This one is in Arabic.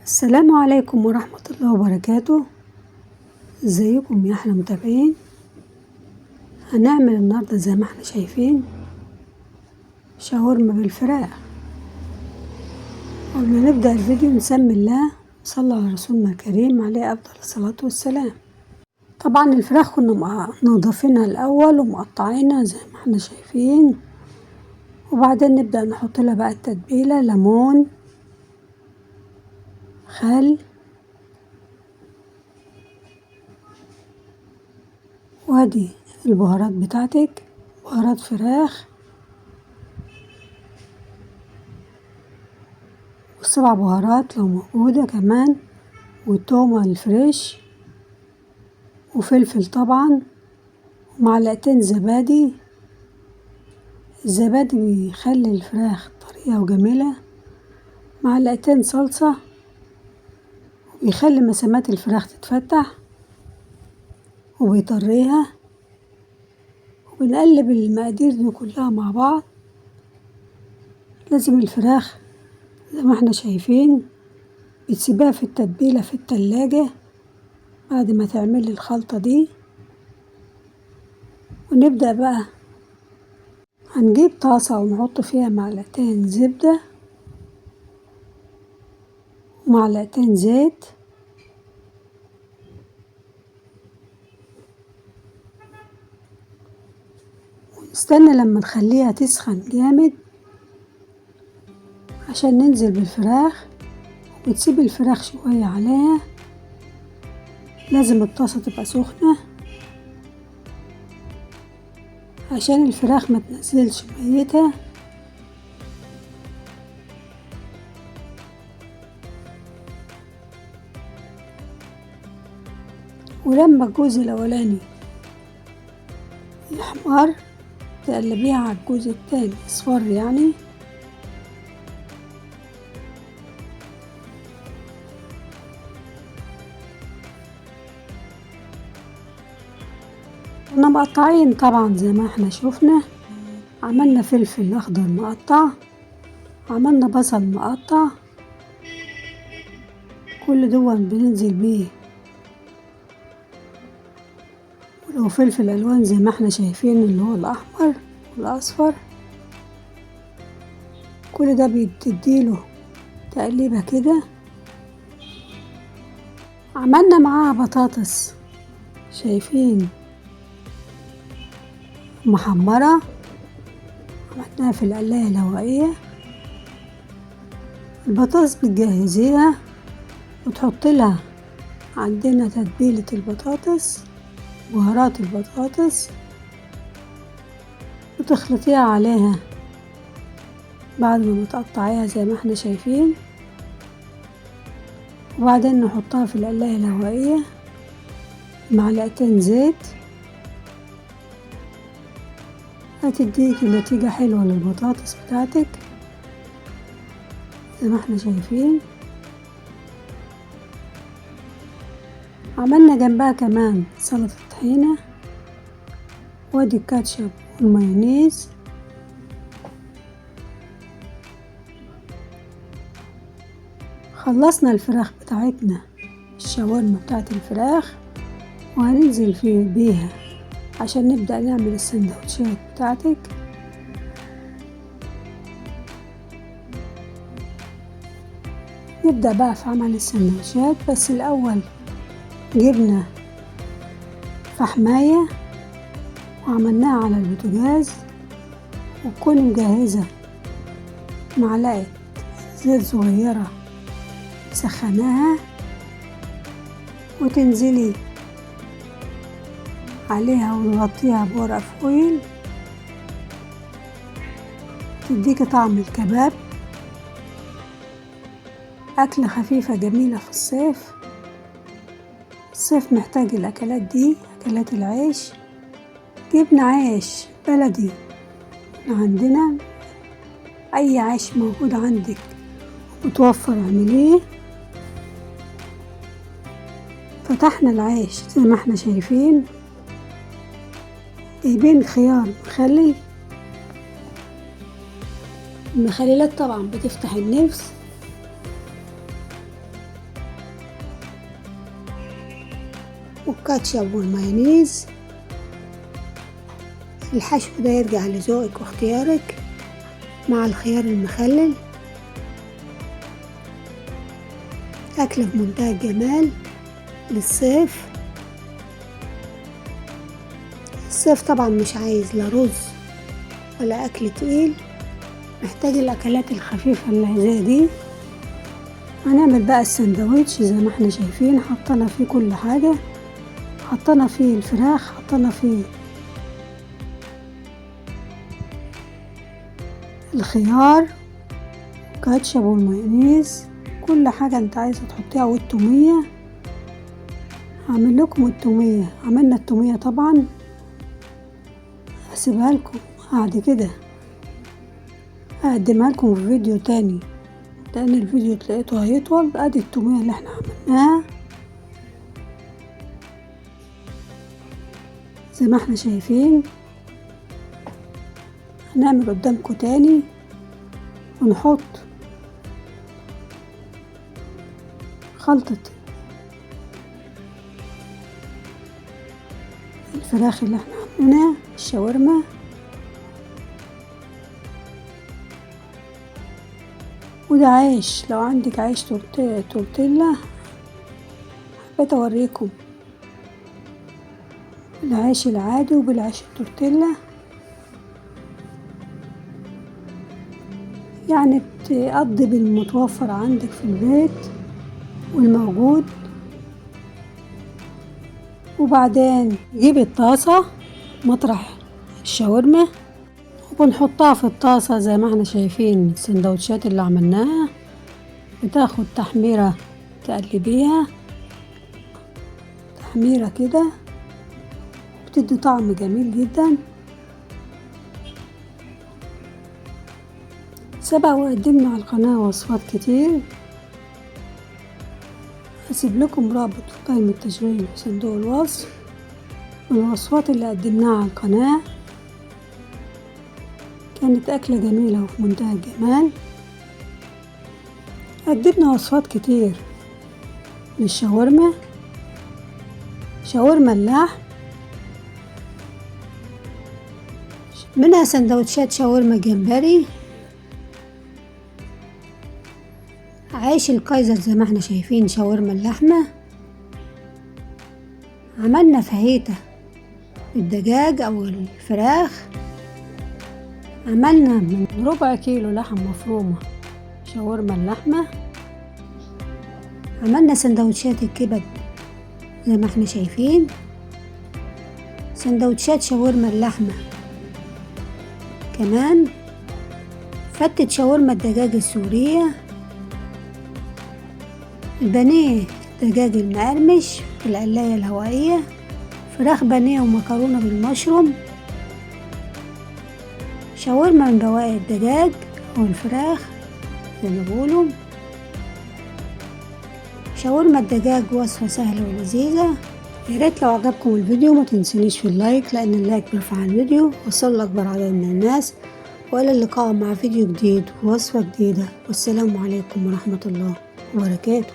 السلام عليكم ورحمة الله وبركاته. ازيكم يا احلى متابعين؟ هنعمل النهاردة زي ما احنا شايفين شاورما بالفراخ. قبل ما نبدأ الفيديو نسمي الله وصلى على رسولنا الكريم عليه أفضل الصلاة والسلام. طبعا الفراخ كنا نضيفينها الأول ومقطعينها زي ما احنا شايفين، وبعدين نبدأ نحط لها بقى التتبيلة: ليمون، خل، وادي البهارات بتاعتك، بهارات فراخ والسبع بهارات لو موجودة كمان، والتومة الفريش، وفلفل طبعا، ومعلقتين زبادي. الزبادي بيخلي الفراخ طرية وجميلة. معلقتين صلصة وبيخلي مسامات الفراخ تتفتح وبيطريها. وبنقلب المقادير دي كلها مع بعض. لازم الفراخ زي ما احنا شايفين بتسيبها في التتبيلة في التلاجة بعد ما تعملي الخلطة دي. ونبدأ بقى هنجيب طاسة ونحط فيها معلقتين زبدة ومعلقتين زيت، ونستنى لما نخليها تسخن جامد عشان ننزل بالفراخ، وتسيب الفراخ شوية عليها. لازم الطاسة تبقى سخنة عشان الفراخ ما تنزلش ميتة. ولما الجوز الأولاني يحمر تقلبيها على الجوز التاني اصفر يعني. كنا مقطعين طبعا زي ما احنا شوفنا، عملنا فلفل اخضر مقطع، عملنا بصل مقطع، كل دول بننزل بيه. ولو فلفل الوان زي ما احنا شايفين اللي هو الاحمر والاصفر، كل ده بتديله تقليبه كده. عملنا معاها بطاطس شايفين محمرة، عملناها في القلاية الهوائية. البطاطس بتجهزيها وتحط لها عندنا تتبيلة البطاطس، بهارات البطاطس، وتخلطيها عليها بعد ما تقطعيها زي ما احنا شايفين. وبعدين نحطها في القلاية الهوائية معلقتين زيت. هتديكي نتيجة حلوة للبطاطس بتاعتك زي ما احنا شايفين. عملنا جنبها كمان سلطة طحينة، وادي الكاتشب والمايونيز. خلصنا الفراخ بتاعتنا، الشاورما بتاعت الفراخ، وهننزل بيها عشان نبدأ نعمل السندوتشات بتاعتك. نبدأ بقى في عمل السندوتشات، بس الأول جبنا فحماية وعملناها على البوتاجاز، وتكوني مجهزة معلقة زيت صغيرة سخناها، وتنزلي عليها ونغطيها بورق فويل تديكي طعم الكباب. أكلة خفيفة جميلة في الصيف. الصيف محتاج الأكلات دي، أكلات العيش. جبنا عيش بلدي عندنا، أي عيش موجود عندك متوفر اعمليه. فتحنا العيش زي ما احنا شايفين، جايبين خيار مخلل. المخللات طبعا بتفتح النفس. والكاتشب والمايونيز. الحشو ده يرجع لذوقك واختيارك مع الخيار المخلل. أكلة بمنتهى الجمال للصيف. الصيف طبعا مش عايز لا رز ولا أكل تقيل، محتاج الأكلات الخفيفة اللي زي دي. هنعمل بقى السندوتش زي ما احنا شايفين، حطينا فيه كل حاجة، حطينا فيه الفراخ، حطينا فيه الخيار، كاتشب والمايونيز، كل حاجة انت عايزة تحطيها، والتومية. هعمل لكم التومية، عملنا التومية طبعا، هسيبها لكم بعد كده، هقدمها لكم في فيديو تاني لان الفيديو تلاقيته هيطول. ادي التومية اللي احنا عملناها زي ما احنا شايفين. هنعمل قدامكم تاني ونحط خلطة الفراخ اللي احنا عملناها، الشاورما، وده عيش. لو عندك عيش تورتيلا حبيت اوريكم العيش العادي وبالعيش التورتيلا، يعني تقضي بالمتوفر عندك في البيت والموجود. وبعدين نجيب الطاسة مطرح الشاورما وبنحطها في الطاسة زي ما احنا شايفين. السندوتشات اللي عملناها بتاخد تحميرة، تقلبيها تحميرة كده، بتدي طعم جميل جدا. سبق وقدمنا على القناة وصفات كتير، هسيب لكم رابط في قائمة التشغيل في صندوق الوصف من الوصفات اللي قدمناها على القناة. كانت أكلة جميلة وفي منتهى الجمال. قدمنا وصفات كتير للشاورما، شاورما اللحم، منها سندوتشات شاورما جمبري، عيش الكايزر زي ما احنا شايفين، شاورما اللحمة. عملنا فاهيتا الدجاج او الفراخ، عملنا من ربع كيلو لحم مفرومة شاورما اللحمة. عملنا سندوتشات الكبد زي ما احنا شايفين، سندوتشات شاورما اللحمة، كمان فتة شاورما الدجاج السورية، البانيه الدجاج المقرمش في القلاية الهوائية، فراخ بانيه ومكرونة بالمشروم، شاورما من بواقي الدجاج او الفراخ زي ما بيقولوا. شاورما الدجاج وصفة سهلة ولذيذة. يا ريت لو عجبكم الفيديو ما تنسونيش في اللايك، لان اللايك بيرفع الفيديو وصل لاكبر عدد من الناس. والى اللقاء مع فيديو جديد ووصفة جديدة، والسلام عليكم ورحمة الله وبركاته.